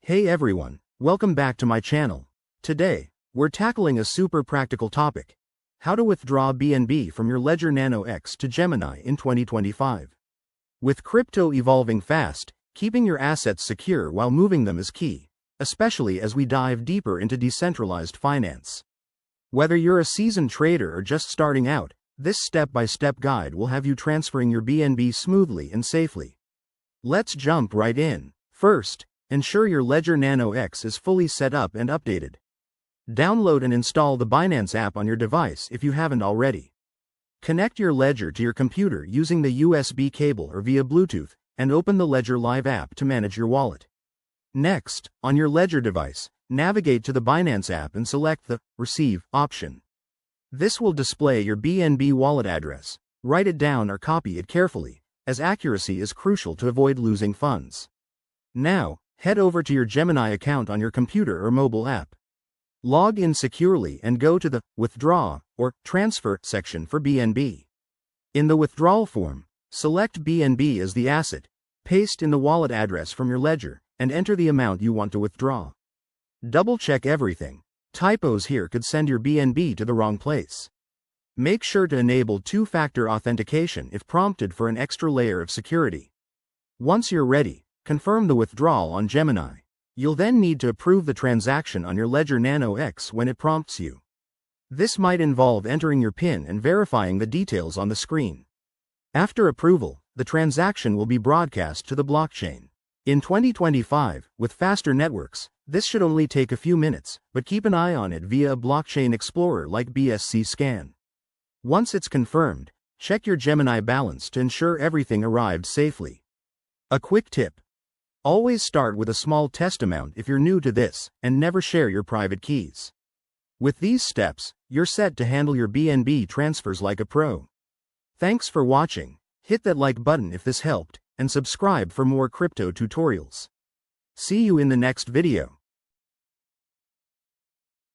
Hey everyone, welcome back to my channel. Today, we're tackling a super practical topic: how to withdraw BNB from your Ledger Nano X to Gemini in 2025. With crypto evolving fast, keeping your assets secure while moving them is key, especially as we dive deeper into decentralized finance. Whether you're a seasoned trader or just starting out, this step-by-step guide will have you transferring your BNB smoothly and safely. Let's jump right in. First, ensure your Ledger Nano X is fully set up and updated. Download and install the Binance app on your device if you haven't already. Connect your Ledger to your computer using the USB cable or via Bluetooth, and open the Ledger Live app to manage your wallet. Next, on your Ledger device, navigate to the Binance app and select the Receive option. This will display your BNB wallet address. Write it down or copy it carefully, as accuracy is crucial to avoid losing funds. Now, head over to your Gemini account on your computer or mobile app. Log in securely and go to the Withdraw or Transfer section for BNB. In the withdrawal form, select BNB as the asset, paste in the wallet address from your Ledger, and enter the amount you want to withdraw. Double-check everything. Typos here could send your BNB to the wrong place. Make sure to enable two-factor authentication if prompted for an extra layer of security. Once you're ready, confirm the withdrawal on Gemini. You'll then need to approve the transaction on your Ledger Nano X when it prompts you. This might involve entering your PIN and verifying the details on the screen. After approval, the transaction will be broadcast to the blockchain. In 2025, with faster networks, this should only take a few minutes, but keep an eye on it via a blockchain explorer like BSC Scan. Once it's confirmed, check your Gemini balance to ensure everything arrived safely. A quick tip: always start with a small test amount if you're new to this, and never share your private keys. With these steps, you're set to handle your BNB transfers like a pro. Thanks for watching. Hit that like button if this helped, and subscribe for more crypto tutorials. See you in the next video.